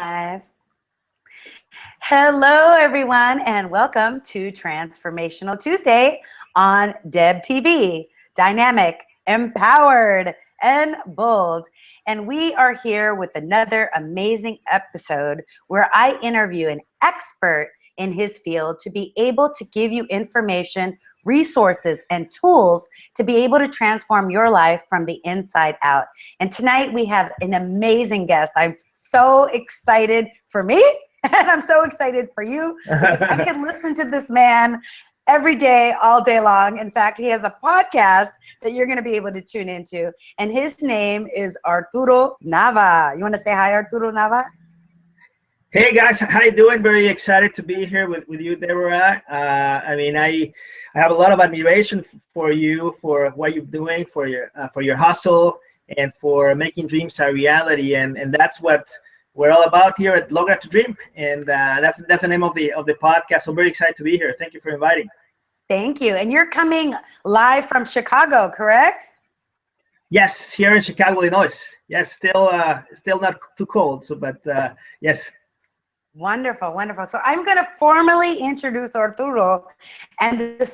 Live. Hello, everyone, and welcome to Transformational Tuesday on Deb TV. Dynamic, empowered, and bold. And we are here with another amazing episode where I interview an expert in his field to be able to give you information, resources, and tools to be able to transform your life from the inside out. And tonight we have an amazing guest. I'm so excited for me, and I'm so excited for you because I can listen to this man every day, all day long. In fact, he has a podcast that you're going to be able to tune into, and his name is Arturo Nava. You want to say hi, Arturo Nava? Hey guys, how you doing? Very excited to be here with you, Deborah. I have a lot of admiration for you, for what you're doing, for your hustle, and for making dreams a reality. And that's what we're all about here at Logra to Dream. And that's the name of the podcast. So very excited to be here. Thank you for inviting. Thank you. And you're coming live from Chicago, correct? Yes, here in Chicago, Illinois. Yes, still not too cold. So, but yes. Wonderful, wonderful. So I'm going to formally introduce Arturo, and the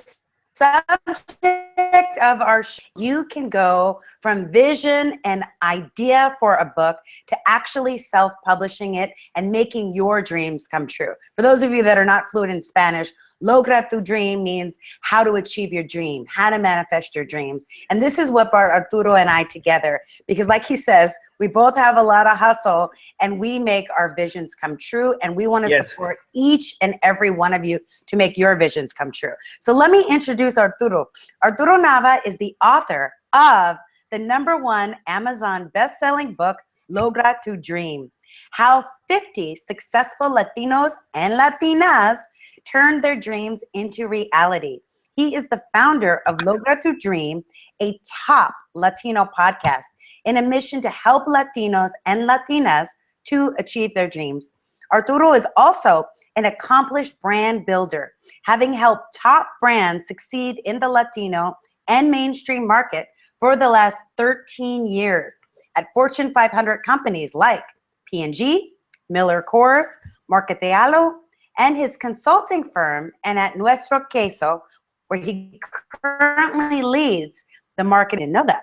subject of our show, you can go from vision and idea for a book to actually self-publishing it and making your dreams come true. For those of you that are not fluent in Spanish, Logra tu Dream means how to achieve your dream, how to manifest your dreams. And this is what brought Arturo and I together, because like he says, we both have a lot of hustle and we make our visions come true, and we want to support each and every one of you to make your visions come true. So let me introduce Arturo. Arturo Nava is the author of the #1 Amazon best-selling book, Logra tu Dream: How 50 Successful Latinos and Latinas Turned Their Dreams into Reality. He is the founder of Logra tu Dream, a top Latino podcast in a mission to help Latinos and Latinas to achieve their dreams. Arturo is also an accomplished brand builder, having helped top brands succeed in the Latino and mainstream market for the last 13 years at Fortune 500 companies like P&G, Miller Coors, Marketealo, and his consulting firm, and at Nuestro Queso, where he currently leads the market in Nava.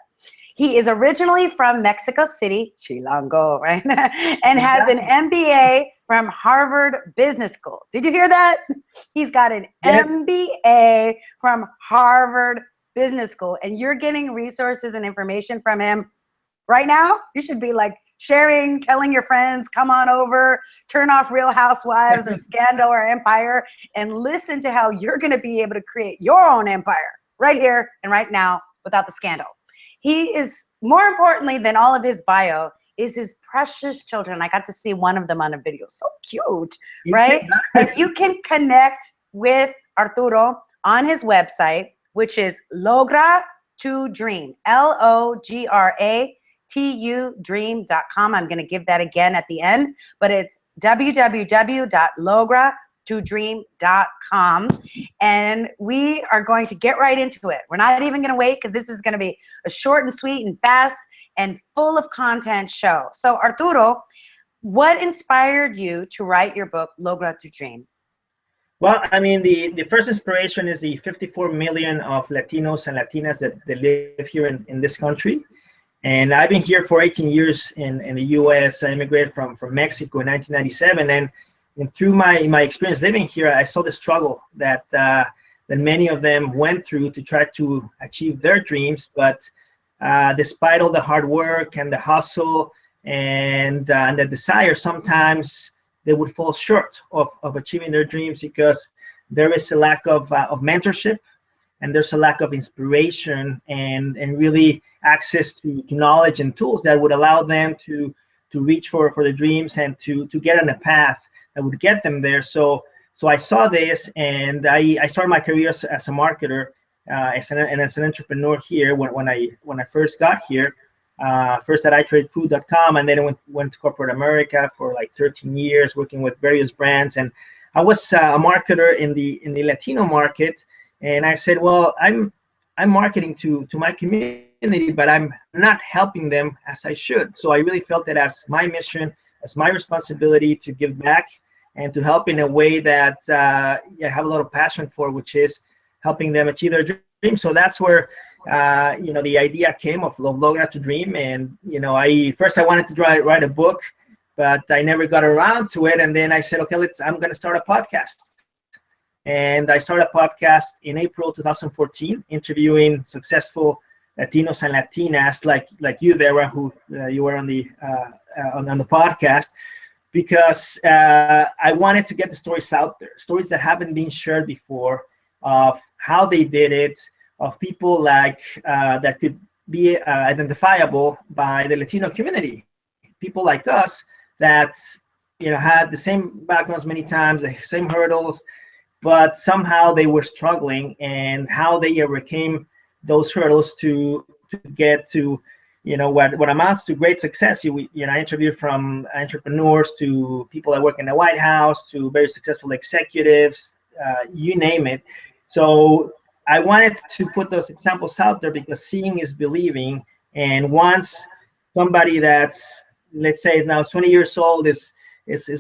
He is originally from Mexico City, Chilango, right? And has an MBA from Harvard Business School. Did you hear that? He's got an MBA from Harvard Business School, and you're getting resources and information from him right now. You should be like sharing, telling your friends, come on over, turn off Real Housewives or Scandal or Empire, and listen to how you're going to be able to create your own empire right here and right now without the scandal. He is, more importantly than all of his bio, is his precious children. I got to see one of them on a video. So cute, right? And you can connect with Arturo on his website, which is Logra to Dream, LOGRATU-dream.com. I'm going to give that again at the end, but it's www.logratudream.com. And we are going to get right into it. We're not even going to wait, because this is going to be a short and sweet and fast and full of content show. So Arturo, what inspired you to write your book, Logra tu Dream? Well, I mean, the first inspiration is the 54 million of Latinos and Latinas that live here in this country. And I've been here for 18 years in the U.S. I immigrated from Mexico in 1997. And through my experience living here, I saw the struggle that many of them went through to try to achieve their dreams. But despite all the hard work and the hustle and the desire, sometimes they would fall short of achieving their dreams because there is a lack of mentorship, and there's a lack of inspiration and really access to knowledge and tools that would allow them to reach for the dreams and to get on a path that would get them there. So I saw this, and I started my career as a marketer, as an entrepreneur here when I first got here. First at iTradeFood.com, and then I went to corporate America for like 13 years, working with various brands. And I was a marketer in the Latino market, and I said, well, I'm marketing to my community, but I'm not helping them as I should. So I really felt that as my mission as my responsibility to give back and to help in a way that I have a lot of passion for, which is helping them achieve their dreams. So that's where the idea came of Logra to Dream. And I wanted to write a book, but I never got around to it. And then I said, okay, I'm going to start a podcast. And I started a podcast in April 2014, interviewing successful Latinos and Latinas like you, Deborah, who you were on the podcast, because I wanted to get the stories out there, stories that haven't been shared before, of how they did it, of people like that could be identifiable by the Latino community, people like us that had the same backgrounds many times, the same hurdles, but somehow they were struggling, and how they overcame those hurdles to get to what amounts to great success. I interviewed from entrepreneurs to people that work in the White House to very successful executives, you name it. So I wanted to put those examples out there, because seeing is believing. And once somebody that's, let's say, now 20 years old is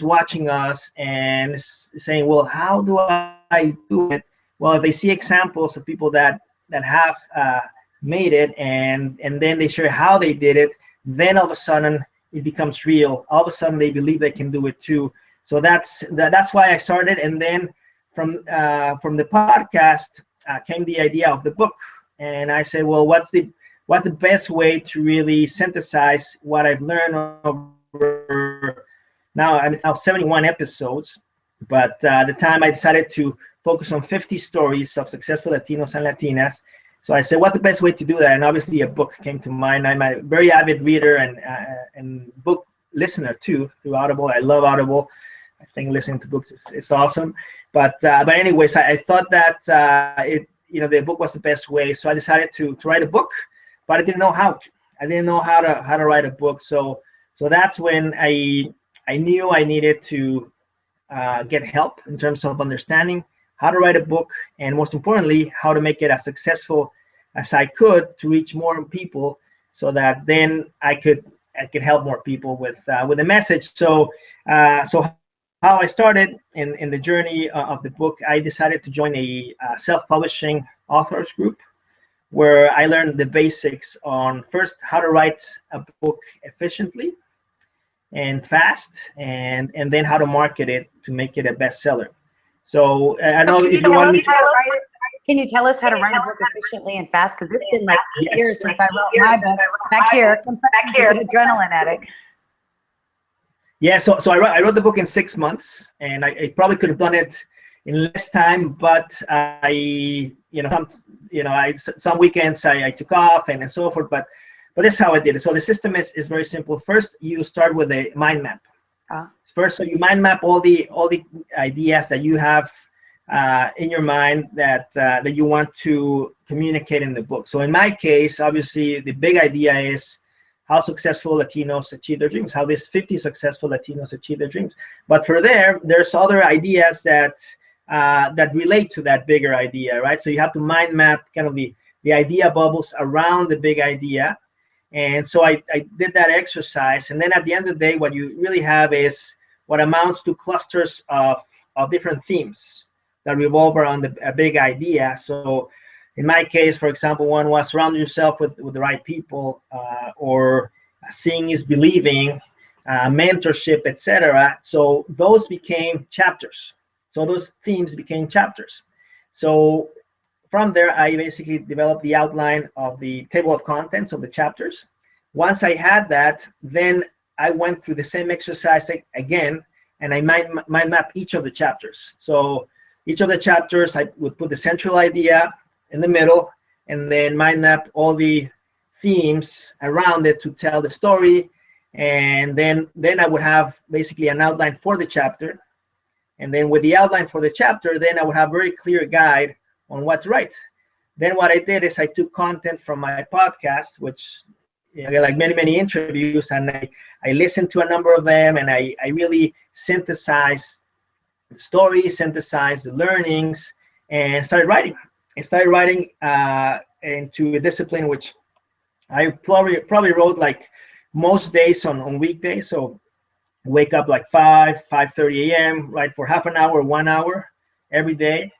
watching us and is saying, well, how do I do it? Well, if they see examples of people that have made it, and then they share how they did it, then all of a sudden it becomes real. All of a sudden they believe they can do it too. So that's why I started. And then from the podcast came the idea of the book. And I said, well, what's the best way to really synthesize what I've learned over now 71 episodes. But at the time I decided to focus on 50 stories of successful Latinos and Latinas. So I said, what's the best way to do that? And obviously a book came to mind. I'm a very avid reader and book listener too, through Audible. I love Audible. I think listening to books is awesome. But anyways, I thought that the book was the best way. So I decided to write a book, but I didn't know how to. I didn't know how to write a book. So that's when I knew I needed to get help in terms of understanding how to write a book, and most importantly, how to make it as successful as I could to reach more people, so that then I could help more people with the message. So how I started in the journey of the book, I decided to join a self-publishing authors group, where I learned the basics on first how to write a book efficiently and fast, and then how to market it to make it a bestseller. So I know if you want me to. Can you tell us how to write a book efficiently and fast? Because it's been like 8 years since I wrote my book. Back here, adrenaline addict. Yeah, so I wrote the book in 6 months, and I probably could have done it in less time, but some weekends I took off and so forth. But this is how I did it. So the system is very simple. First, you start with a mind map. First, so you mind map all the ideas that you have in your mind that you want to communicate in the book. So in my case, obviously, the big idea is how successful Latinos achieve their dreams, how these 50 successful Latinos achieve their dreams. But there's other ideas that relate to that bigger idea, right? So you have to mind map kind of the idea bubbles around the big idea. And so I did that exercise. And then at the end of the day, what you really have is what amounts to clusters of different themes that revolve around a big idea. So in my case, for example, one was surround yourself with the right people, or seeing is believing, mentorship, etc. So those became chapters. So those themes became chapters. So from there, I basically developed the outline of the table of contents of the chapters. Once I had that, then I went through the same exercise again, and I mind map each of the chapters. So each of the chapters, I would put the central idea in the middle, and then mind map all the themes around it to tell the story. And then I would have basically an outline for the chapter. And then with the outline for the chapter, then I would have a very clear guide on what to write. Then what I did is I took content from my podcast, which like many interviews, and I listened to a number of them, and I really synthesized the stories, synthesized the learnings, and started writing. I started writing into a discipline which I probably wrote like most days on weekdays. So Wake up like 5:30 a.m., right, for half an hour, 1 hour every day.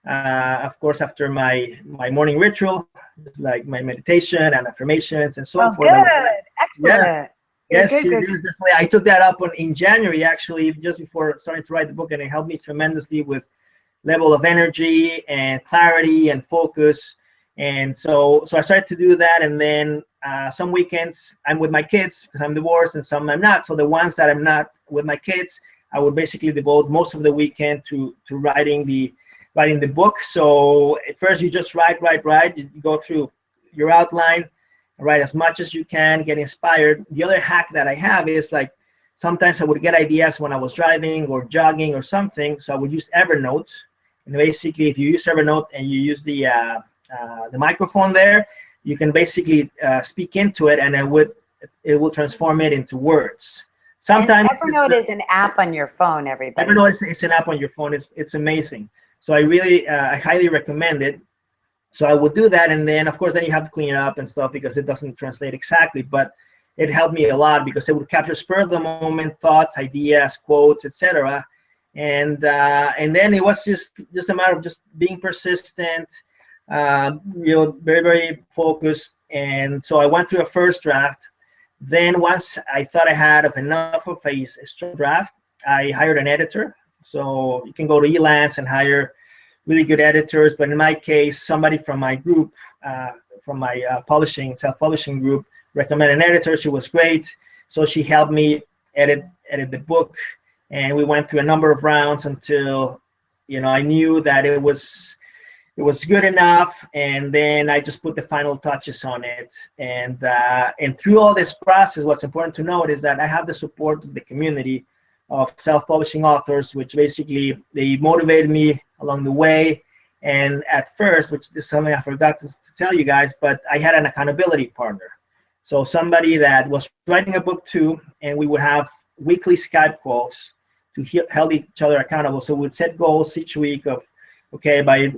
Of course, after my morning ritual, just like my meditation and affirmations and so Oh, forth. good. Yeah, Excellent. Good, yes, good, it good. is definitely. I took that up in January, actually, just before starting to write the book, and it helped me tremendously with level of energy and clarity and focus. And so I started to do that. And then some weekends I'm with my kids because I'm divorced, and some I'm not. So the ones that I'm not with my kids, I would basically devote most of the weekend to writing the book. So at first you just write. You go through your outline, write as much as you can, get inspired. The other hack that I have is, like, sometimes I would get ideas when I was driving or jogging or something. So I would use Evernote. And basically, if you use Evernote and you use the microphone there, you can basically speak into it, and it will transform it into words. And Sometimes Evernote is an app on your phone, everybody. Evernote is an app on your phone. It's amazing. So I highly recommend it. So I would do that, and then of course then you have to clean it up and stuff because it doesn't translate exactly, but it helped me a lot because it would capture spur of the moment thoughts, ideas, quotes, etc. And then it was just a matter of just being persistent, very, very focused. And so I went through a first draft. Then once I thought I had enough of a strong draft, I hired an editor. So you can go to Elance and hire really good editors, but in my case, somebody from my group, from my self-publishing group, recommended an editor. She was great, so she helped me edit the book, and we went through a number of rounds until, I knew that it was good enough, and then I just put the final touches on it. And through all this process, what's important to note is that I have the support of the community of self-publishing authors, which basically they motivated me along the way. And at first, which is something I forgot to tell you guys, but I had an accountability partner. So somebody that was writing a book too, and we would have weekly Skype calls to hold each other accountable. So we'd set goals each week of, okay, by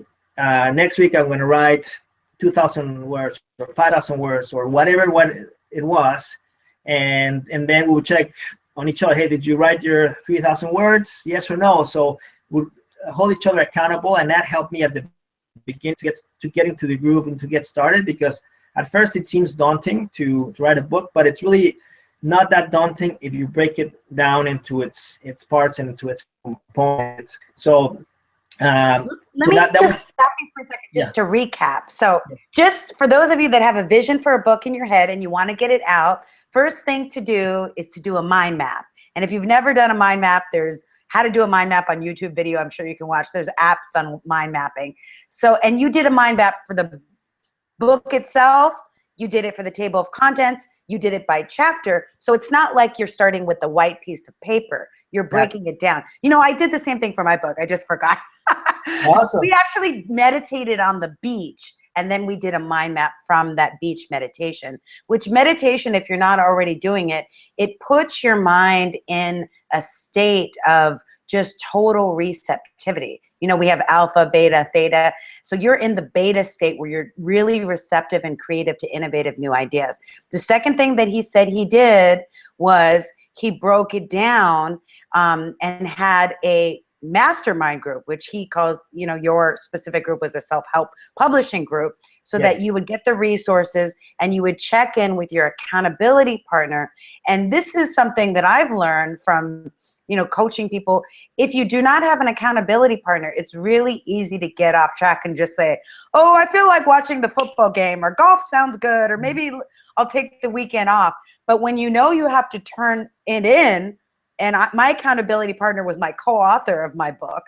next week I'm going to write 2,000 words or 5,000 words or whatever it was. And then we would check on each other. Hey, did you write your 3,000 words? Yes or no? So we hold each other accountable, and that helped me at the beginning to get into the groove and to get started, because at first it seems daunting to write a book, but it's really not that daunting if you break it down into its parts and into its components. So let me just stop you for a second, just to recap. So just for those of you that have a vision for a book in your head and you want to get it out, first thing to do is to do a mind map. And if you've never done a mind map, there's how to do a mind map on YouTube video. I'm sure you can watch. There's apps on mind mapping. So, and you did a mind map for the book itself. You did it for the table of contents. You did it by chapter. So it's not like you're starting with the white piece of paper. You're breaking it down. I did the same thing for my book. I just forgot. Awesome. We actually meditated on the beach, and then we did a mind map from that beach meditation, which meditation, if you're not already doing it, it puts your mind in a state of just total receptivity. We have alpha, beta, theta. So you're in the beta state where you're really receptive and creative to innovative new ideas. The second thing that he said he did was he broke it down and had a mastermind group, which he calls, your specific group was a self-help publishing group, so that you would get the resources and you would check in with your accountability partner. And this is something that I've learned from coaching people. If you do not have an accountability partner, it's really easy to get off track and just say, oh, I feel like watching the football game, or golf sounds good, or maybe I'll take the weekend off. But when you have to turn it in, and my accountability partner was my co-author of my book.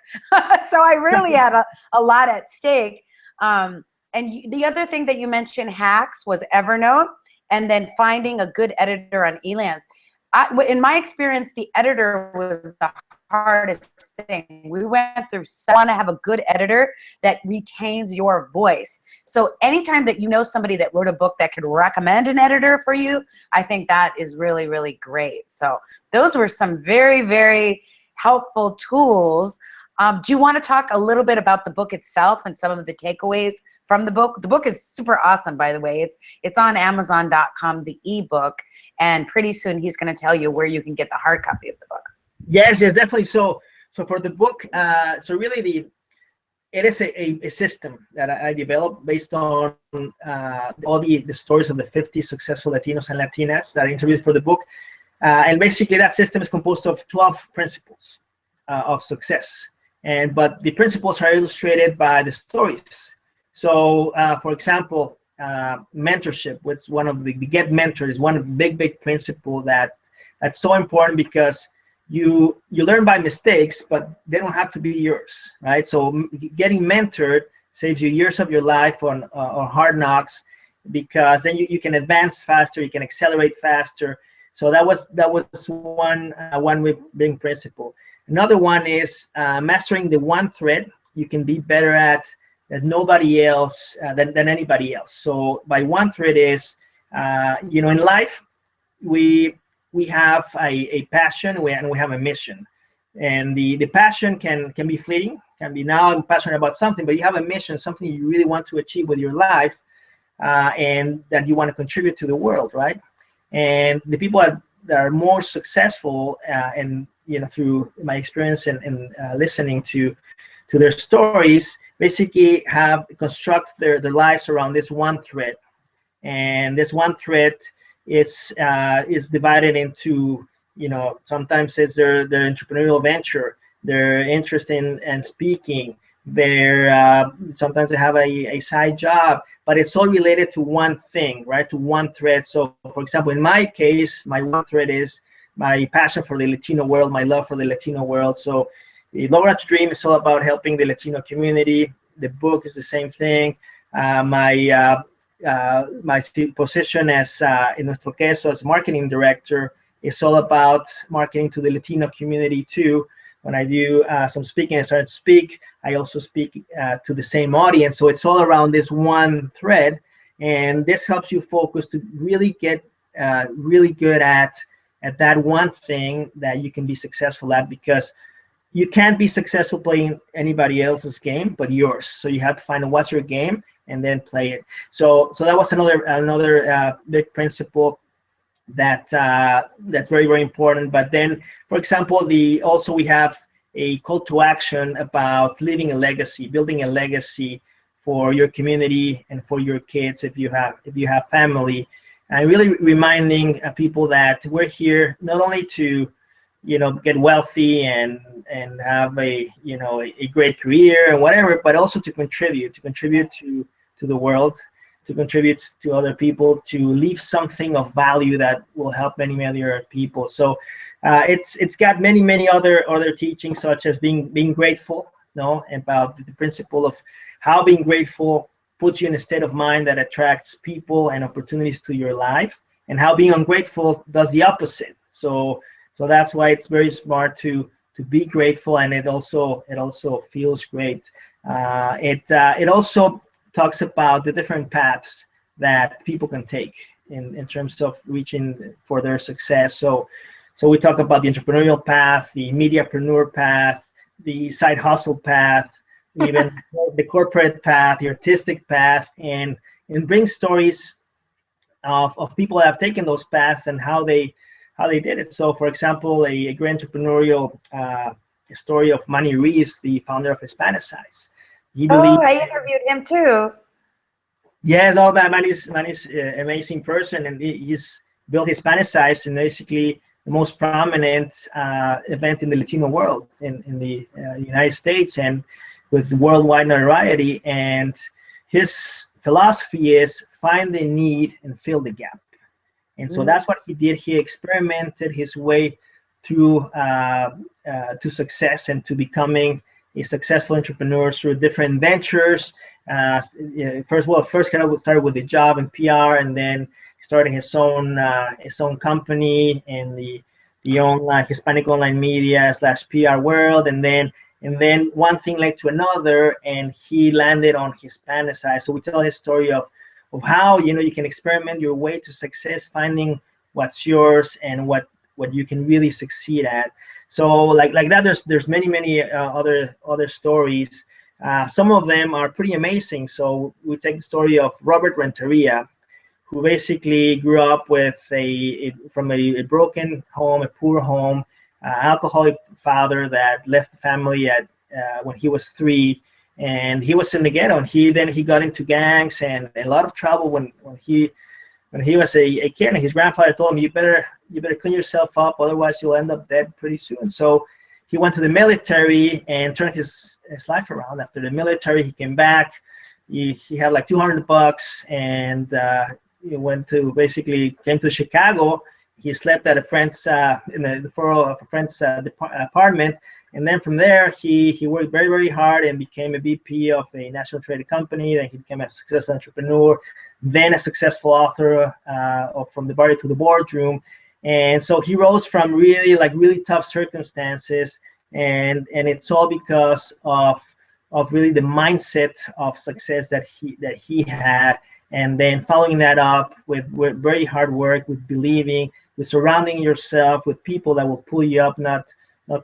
So I really had a lot at stake. And the other thing that you mentioned, hacks, was Evernote, and then finding a good editor on Elance. In my experience, the editor was the hardest thing. We went through, so I want to have a good editor that retains your voice. So anytime that somebody that wrote a book that could recommend an editor for you, I think that is really, really great. So those were some very, very helpful tools. Do you want to talk a little bit about the book itself and some of the takeaways from the book. The book is super awesome, by the way. It's on Amazon.com, the ebook, and pretty soon he's going to tell you where you can get the hard copy of the book. Yes, definitely. So for the book, so really it is a system that I developed based on all the stories of the 50 successful Latinos and Latinas that I interviewed for the book. And basically that system is composed of 12 principles of success. But the principles are illustrated by the stories. So for example, mentorship, which one of the get mentored is one of the big principle that's so important, because you learn by mistakes, but they don't have to be yours, right? So getting mentored saves you years of your life on hard knocks, because then you can advance faster, you can accelerate faster. So that was one big principle. Another one is mastering the one thread you can be better at that nobody else than anybody else. So by one thread is in life we have a passion and we have a mission, and the passion can be fleeting, can be now I'm passionate about something, but you have a mission, something you really want to achieve with your life, and that you want to contribute to the world, right? And the people that are more successful, and through my experience and listening to their stories, basically have construct their lives around this one thread, and this one thread is divided into, sometimes it's their entrepreneurial venture, their interest in speaking, their sometimes they have a side job, but it's all related to one thing, right? To one thread. So for example, in my case, my one thread is my passion for the Latino world, my love for the Latino world. So the Logra to Dream is all about helping the Latino community. The book is the same thing. My position as in nuestro caso as marketing director is all about marketing to the Latino community too. When I do some speaking, I start to speak, I also speak to the same audience. So it's all around this one thread, and this helps you focus to really get really good at that one thing that you can be successful at, because you can't be successful playing anybody else's game but yours. So you have to find out what's your game and then play it. So that was another big principle that's very important. But then, for example, also we have a call to action about leaving a legacy, building a legacy for your community and for your kids if you have family, and really reminding people that we're here not only to get wealthy and have a great career and whatever, but also to contribute to the world, to contribute to other people, to leave something of value that will help many other people. So it's got many other teachings, such as being grateful, about the principle of how being grateful puts you in a state of mind that attracts people and opportunities to your life, and how being ungrateful does the opposite. So that's why it's very smart to be grateful, and it also feels great. It also talks about the different paths that people can take in terms of reaching for their success. So we talk about the entrepreneurial path, the mediapreneur path, the side hustle path, even the corporate path, the artistic path, and bring stories of people that have taken those paths and how they did it. So for example, a great entrepreneurial story of Manny Ruiz, the founder of Hispanicize. I interviewed him too. Yes, all that. Manny's an amazing person, and he's built Hispanicize, and basically the most prominent event in the Latino world in the United States, and with worldwide notoriety. And his philosophy is find the need and fill the gap. And so that's what he did. He experimented his way through to success and to becoming a successful entrepreneur through different ventures. First kind of started with a job in PR, and then starting his own company in the online Hispanic online media / PR world, and then one thing led to another, and he landed on Hispanicize. So we tell his story of how you can experiment your way to success, finding what's yours and what you can really succeed at. So like that, there's many other stories. Some of them are pretty amazing. So we take the story of Robert Renteria, who basically grew up with from a broken home, a poor home, alcoholic father that left the family at when he was 3, and he was in the ghetto. And he got into gangs and a lot of trouble when he was a kid. And his grandfather told him, you better clean yourself up, otherwise you'll end up dead pretty soon. So he went to the military and turned his life around. After the military, he came back. He had like $200, and he came to Chicago. He slept at a friend's in the furrow of a friend's apartment, and then from there he worked very, very hard and became a VP of a national traded company. Then he became a successful entrepreneur, then a successful author of From the Barrio to the Boardroom. And so he rose from really tough circumstances, and it's all because of really the mindset of success that he had, and then following that up with very hard work, with believing, with surrounding yourself with people that will pull you up, not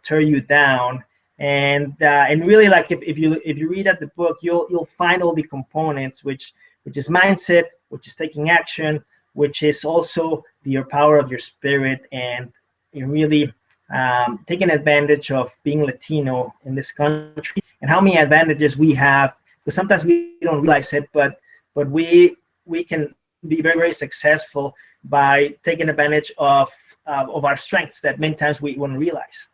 tear you down. And really, like if you read at the book, you'll find all the components, which is mindset, which is taking action, which is also your power of your spirit, and really taking advantage of being Latino in this country, and how many advantages we have, because sometimes we don't realize it, but we can be very, very successful by taking advantage of our strengths that many times we won't realize.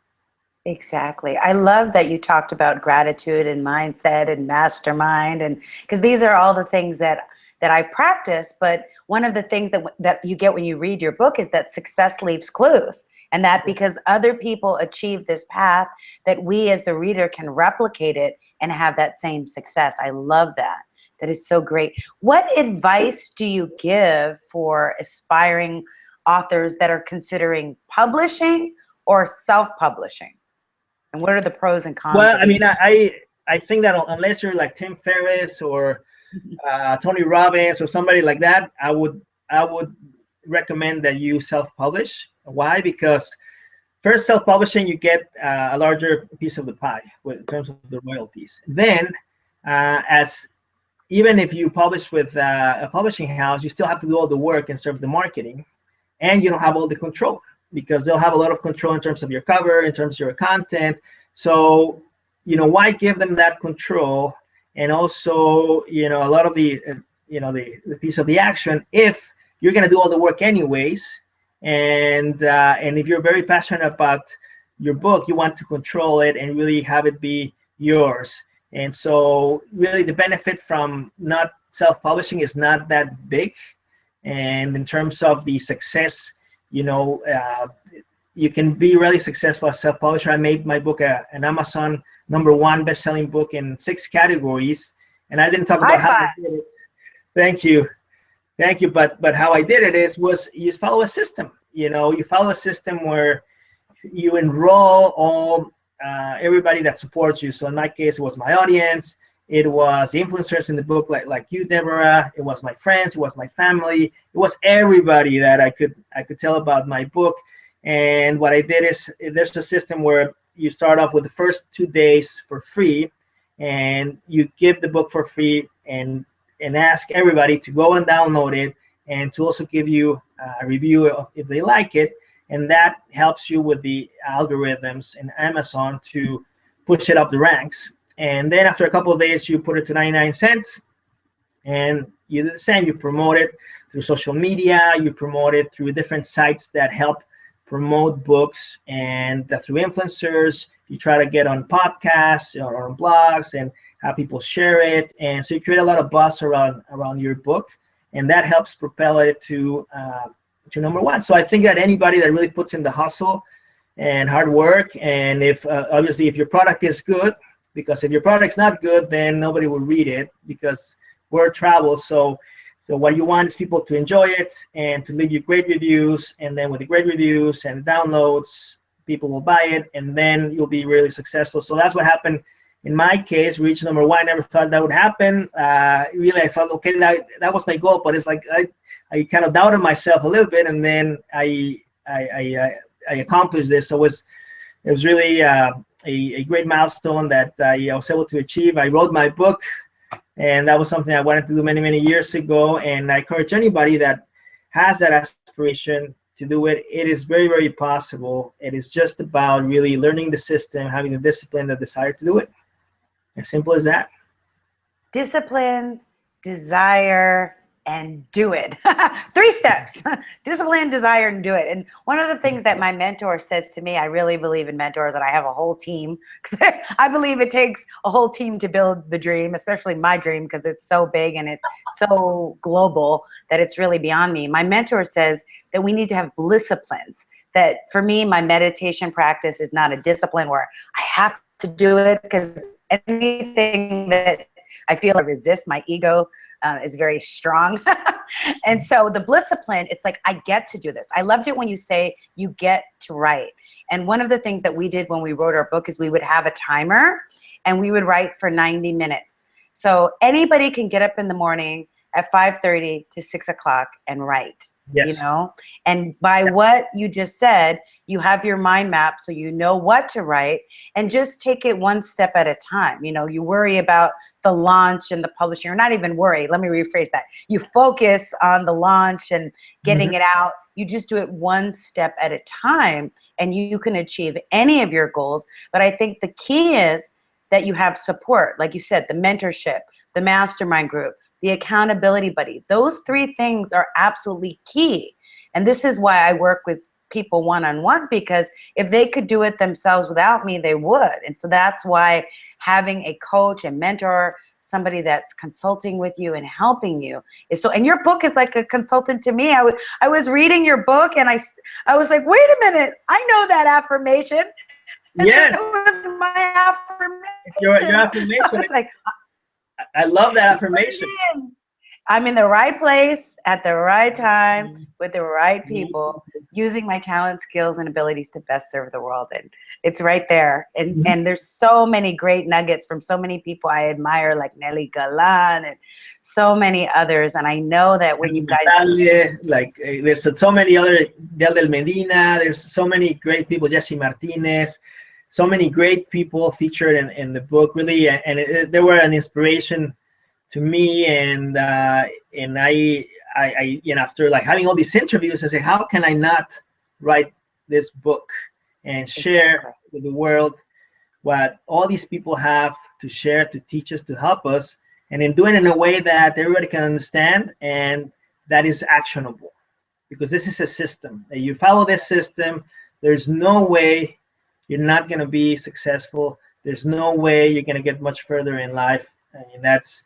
Exactly. I love that you talked about gratitude and mindset and mastermind, and because these are all the things that I practice. But one of the things that you get when you read your book is that success leaves clues, and that because other people achieve this path, that we as the reader can replicate it and have that same success. I love that. That is so great. What advice do you give for aspiring authors that are considering publishing or self-publishing? And what are the pros and cons? Well, I mean, I think that unless you're like Tim Ferriss or Tony Robbins or somebody like that, I would recommend that you self-publish. Why? Because first, self-publishing, you get a larger piece of the pie in terms of the royalties. Then, even if you publish with a publishing house, you still have to do all the work and serve the marketing, and you don't have all the control, because they'll have a lot of control in terms of your cover, in terms of your content. So, why give them that control? And also, a lot of the piece of the action, if you're going to do all the work anyways, and if you're very passionate about your book, you want to control it and really have it be yours. And so really the benefit from not self-publishing is not that big. And in terms of the success, you can be really successful as self-publisher. I made my book an Amazon #1 best-selling book in 6 categories, and I didn't talk about how I did it. Thank you. But how I did it was you follow a system. You follow a system where you enroll all everybody that supports you. So in my case, it was my audience. It was the influencers in the book, like you, Deborah. It was my friends. It was my family. It was everybody that I could tell about my book. And what I did is, there's a system where you start off with the first 2 days for free, and you give the book for free, and ask everybody to go and download it, and to also give you a review if they like it. And that helps you with the algorithms in Amazon to push it up the ranks. And then after a couple of days, you put it to 99 cents, and you do the same. You promote it through social media. You promote it through different sites that help promote books, and through influencers. You try to get on podcasts or on blogs and have people share it. And so you create a lot of buzz around your book, and that helps propel it to #1. So I think that anybody that really puts in the hustle and hard work, and if obviously if your product is good, because if your product's not good, then nobody will read it, because word travels. So what you want is people to enjoy it and to leave you great reviews, and then with the great reviews and downloads, people will buy it, and then you'll be really successful. So that's what happened in my case. Reached #1. I never thought that would happen. Really, I thought, okay, that was my goal, but it's like I kind of doubted myself a little bit, and then I accomplished this. So it was really a great milestone that I was able to achieve. I wrote my book, and that was something I wanted to do many, many years ago. And I encourage anybody that has that aspiration to do it. It is very, very possible. It is just about really learning the system, having the discipline, the desire to do it. As simple as that. Discipline, desire, and do it. 3 steps. Discipline, desire, and do it. And one of the things that my mentor says to me, I really believe in mentors, and I have a whole team, because I believe it takes a whole team to build the dream, especially my dream, because it's so big and it's so global that it's really beyond me. My mentor says that we need to have disciplines. That for me, my meditation practice is not a discipline where I have to do it, because anything that I feel I resist, my ego is very strong. And so the discipline, it's like, I get to do this. I loved it when you say you get to write. And one of the things that we did when we wrote our book is we would have a timer and we would write for 90 minutes. So anybody can get up in the morning at 5:30 to 6 o'clock and write. Yes. You know, and by what you just said, you have your mind map, so you know what to write, and just take it one step at a time. You know, you worry about the launch and the publishing, or not even worry. Let me rephrase that. You focus on the launch and getting it out. You just do it one step at a time, and you can achieve any of your goals. But I think the key is that you have support, like you said, the mentorship, the mastermind group, the accountability buddy. Those 3 things are absolutely key. And this is why I work with people one-on-one, because if they could do it themselves without me, they would. And so that's why having a coach, a mentor, somebody that's consulting with you and helping you is so. And your book is like a consultant to me. I was reading your book and I was like, wait a minute, I know that affirmation. And yes, that was my affirmation. Your affirmation. I was like, I love that affirmation. I'm in the right place at the right time with the right people, using my talent, skills, and abilities to best serve the world. And it's right there. And there's so many great nuggets from so many people I admire, like Nelly Galan and so many others. And I know that when you guys... Like there's so many other, Del del Medina, there's so many great people, Jesse Martinez, so many great people featured in the book, really. And they were an inspiration to me, and I you know, after like having all these interviews, I said, how can I not write this book and share with the world what all these people have to share, to teach us, to help us, and in doing it in a way that everybody can understand and that is actionable, because this is a system. You follow this system, there's no way you're not going to be successful. There's no way you're going to get much further in life. I mean, that's,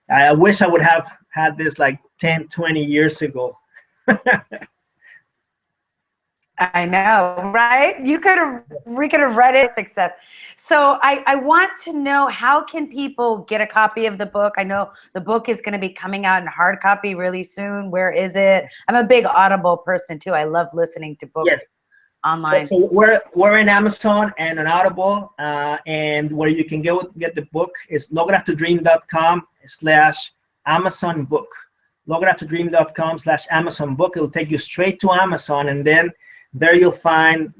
I wish I would have had this like 10, 20 years ago. I know, right? We could have read it success. So I want to know, how can people get a copy of the book? I know the book is going to be coming out in hard copy really soon. Where is it? I'm a big Audible person too. I love listening to books. Yes. Online. So we're in Amazon and on Audible, and where you can get the book is logratodream.com/Amazon book. logratodream.com/Amazon book. It'll take you straight to Amazon, and then there you'll find,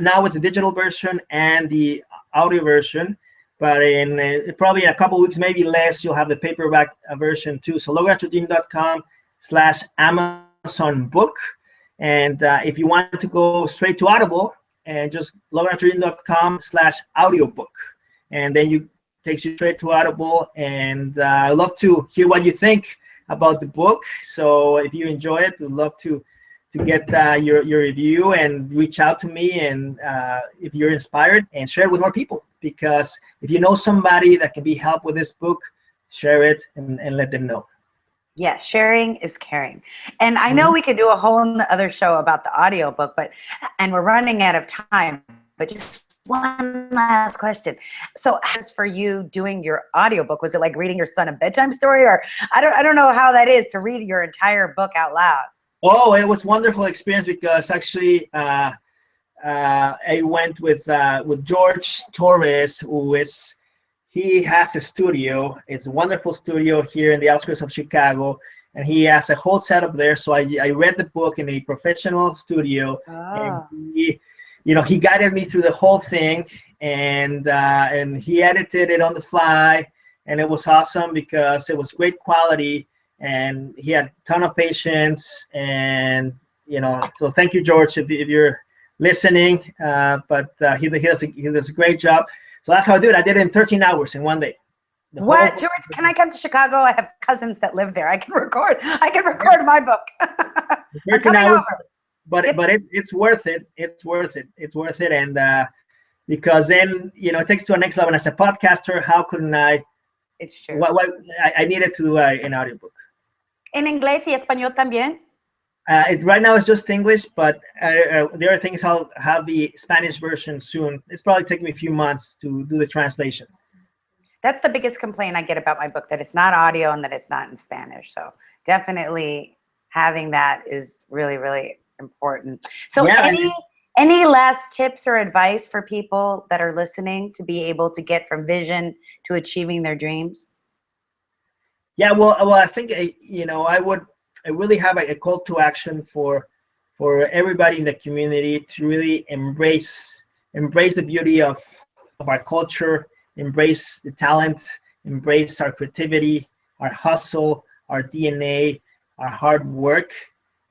now it's a digital version and the audio version, but in probably a couple of weeks, maybe less, you'll have the paperback version too. So logratodream.com/Amazon book. And if you want to go straight to Audible, and just logratodream.com/audiobook, and then you takes you straight to Audible. And I'd love to hear what you think about the book. So if you enjoy it, we'd love to get your review, and reach out to me, and if you're inspired, and share it with more people, because if you know somebody that can be helped with this book, share it and let them know. Yes, sharing is caring. And I know we could do a whole other show about the audiobook, and we're running out of time, but just one last question. So as for you doing your audiobook, was it like reading your son a bedtime story? Or I don't know how that is to read your entire book out loud. Oh, it was a wonderful experience, because actually I went with George Torres, he has a studio. It's a wonderful studio here in the outskirts of Chicago, and he has a whole setup there. So I read the book in a professional studio, and he guided me through the whole thing, and he edited it on the fly, and it was awesome because it was great quality, and he had a ton of patience, and so thank you, George, if you're listening. But he does a great job. So that's how I do it. I did it in 13 hours in one day. What, George? Can I come to Chicago? I have cousins that live there. I can record my book. I'm coming over. But it's worth it. It's worth it. It's worth it. And because then it takes to a next level. And as a podcaster, how couldn't I? It's true. What I needed to do an audiobook. ¿En inglés y español también? Right now it's just English, but the other thing is I'll have the Spanish version soon. It's probably taking me a few months to do the translation. That's the biggest complaint I get about my book, that it's not audio and that it's not in Spanish. So definitely having that is really, really important. So yeah, any last tips or advice for people that are listening to be able to get from vision to achieving their dreams? Yeah, well, I think I really have a call to action for everybody in the community to really embrace the beauty of our culture, embrace the talent, embrace our creativity, our hustle, our DNA, our hard work,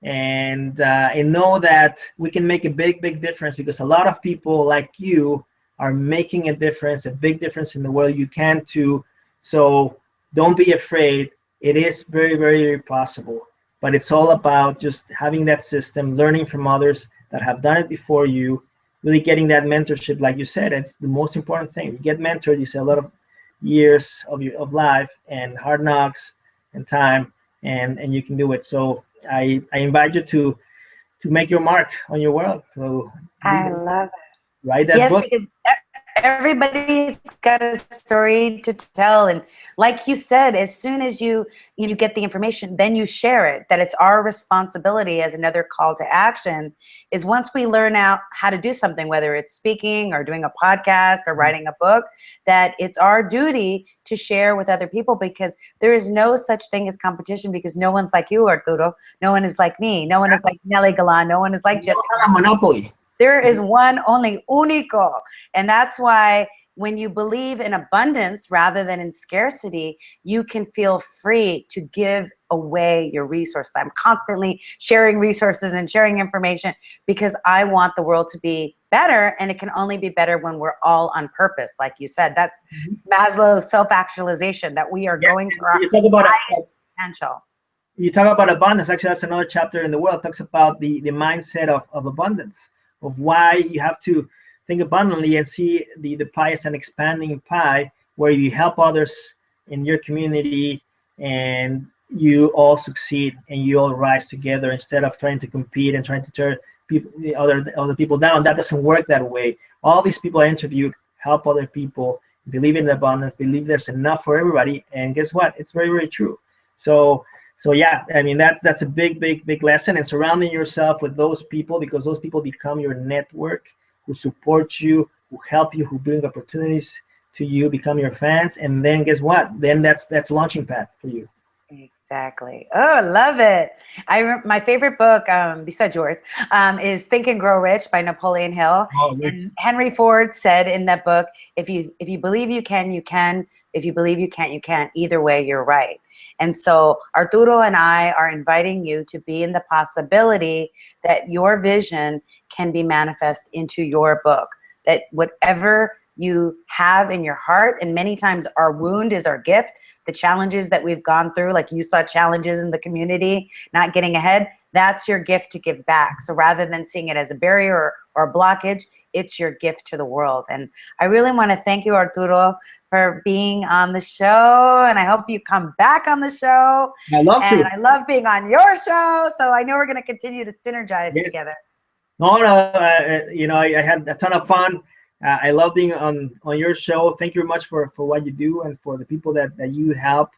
and know that we can make a big difference, because a lot of people like you are making a difference, a big difference in the world. You can too. So don't be afraid. It is very, very possible. But it's all about just having that system, learning from others that have done it before you, really getting that mentorship. Like you said, it's the most important thing. You get mentored, you say a lot of years of life and hard knocks and time, and you can do it. So I invite you to make your mark on your world. So I love it. Write that book. Because everybody's got a story to tell, and like you said, as soon as you get the information, then you share it. That it's our responsibility, as another call to action, is once we learn out how to do something, whether it's speaking or doing a podcast or writing a book, that it's our duty to share with other people, because there is no such thing as competition, because no one's like you, Arturo. No one is like me. No one is like Nelly Galan. No one is like Jessica. A monopoly. There is one only, único. And that's why when you believe in abundance rather than in scarcity, you can feel free to give away your resources. I'm constantly sharing resources and sharing information because I want the world to be better, and it can only be better when we're all on purpose. Like you said, that's Maslow's self-actualization, that we are going to our highest potential. You talk about abundance. Actually, that's another chapter in the world. It talks about the mindset of abundance, of why you have to think abundantly and see the pie as an expanding pie, where you help others in your community and you all succeed and you all rise together, instead of trying to compete and trying to tear other people down. That doesn't work that way. All these people I interviewed help other people, believe in abundance, believe there's enough for everybody, and guess what? It's very, very true. So yeah, I mean, that's a big lesson, and surrounding yourself with those people, because those people become your network, who support you, who help you, who bring opportunities to you, become your fans, and then guess what? Then that's launching pad for you. Exactly. Oh, I love it. My favorite book, besides yours, is Think and Grow Rich by Napoleon Hill. Oh, nice. And Henry Ford said in that book, if you believe you can, you can. If you believe you can't, you can't. Either way, you're right. And so Arturo and I are inviting you to be in the possibility that your vision can be manifest into your book. That whatever you have in your heart, and many times our wound is our gift. The challenges that we've gone through, like you saw challenges in the community, not getting ahead, that's your gift to give back. So rather than seeing it as a barrier or a blockage, it's your gift to the world. And I really want to thank you, Arturo, for being on the show, and I hope you come back on the show. I love to. And I love being on your show, so I know we're going to continue to synergize together. No, I had a ton of fun. I love being on your show. Thank you very much for what you do and for the people that you help.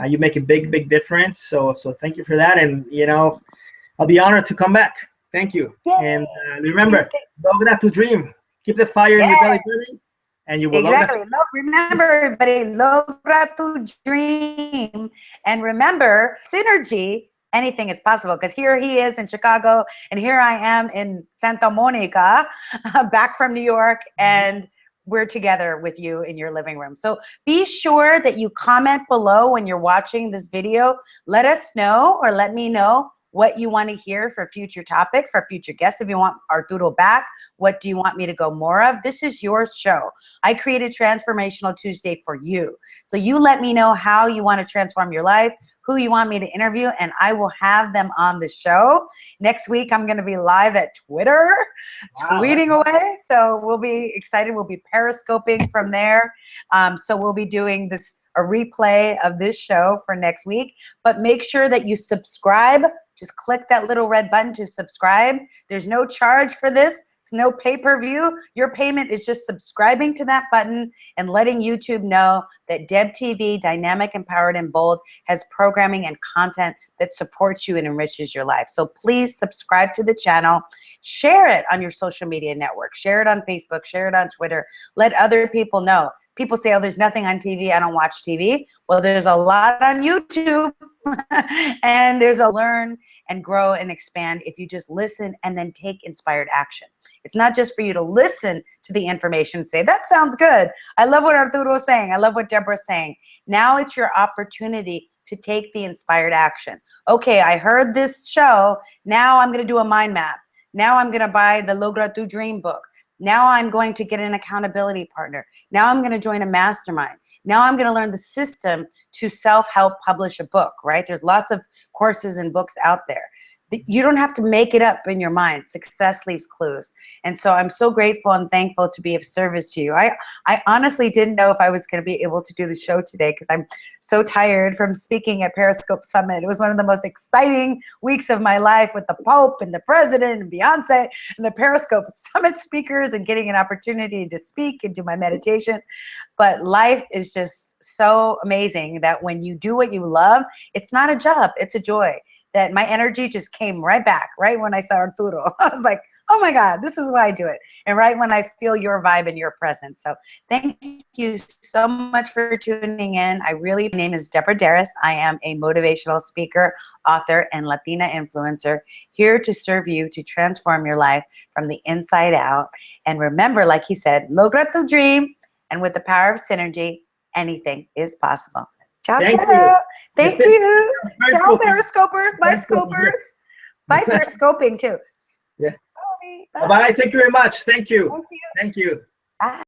You make a big difference. So thank you for that. And I'll be honored to come back. Thank you. Yay. And remember, Logra to dream. Keep the fire in your belly burning, and you will exactly. Remember, everybody, Logra to dream. And remember, synergy anything is possible, because here he is in Chicago and here I am in Santa Monica, back from New York, and we're together with you in your living room. So be sure that you comment below when you're watching this video. Let us know, or let me know, what you want to hear for future topics, for future guests. If you want Arturo back, what do you want me to go more of? This is your show. I created Transformational Tuesday for you. So you let me know how you want to transform your life, who you want me to interview, and I will have them on the show. Next week, I'm going to be live at Twitter, tweeting away. So we'll be excited. We'll be periscoping from there. So we'll be doing a replay of this show for next week. But make sure that you subscribe. Just click that little red button to subscribe. There's no charge for this. It's no pay-per-view. Your payment is just subscribing to that button and letting YouTube know that Deb TV, Dynamic, Empowered, and Bold, has programming and content that supports you and enriches your life. So please subscribe to the channel. Share it on your social media network. Share it on Facebook. Share it on Twitter. Let other people know. People say, oh, there's nothing on TV. I don't watch TV. Well, there's a lot on YouTube. And there's a learn and grow and expand if you just listen and then take inspired action. It's not just for you to listen to the information and say, that sounds good. I love what Arturo is saying. I love what Deborah is saying. Now it's your opportunity to take the inspired action. Okay, I heard this show. Now I'm going to do a mind map. Now I'm going to buy the Logra Tu Dream book. Now I'm going to get an accountability partner. Now I'm going to join a mastermind. Now I'm going to learn the system to self-help publish a book, right? There's lots of courses and books out there. You don't have to make it up in your mind. Success leaves clues. And so I'm so grateful and thankful to be of service to you. I honestly didn't know if I was going to be able to do the show today because I'm so tired from speaking at Periscope Summit. It was one of the most exciting weeks of my life with the Pope and the President and Beyonce and the Periscope Summit speakers and getting an opportunity to speak and do my meditation. But life is just so amazing that when you do what you love, it's not a job, it's a joy. That my energy just came right back, right when I saw Arturo. I was like, oh my God, this is why I do it. And right when I feel your vibe and your presence. So thank you so much for tuning in. My name is Deborah Deras. I am a motivational speaker, author, and Latina influencer, here to serve you to transform your life from the inside out. And remember, like he said, Logra tu dream, and with the power of synergy, anything is possible. Ciao, ciao. Thank you. Ciao, Periscopers. Bye, Scopers. Bye, Periscoping, too. Yeah. Bye. Thank you very much. Thank you. Thank you. Thank you. Bye.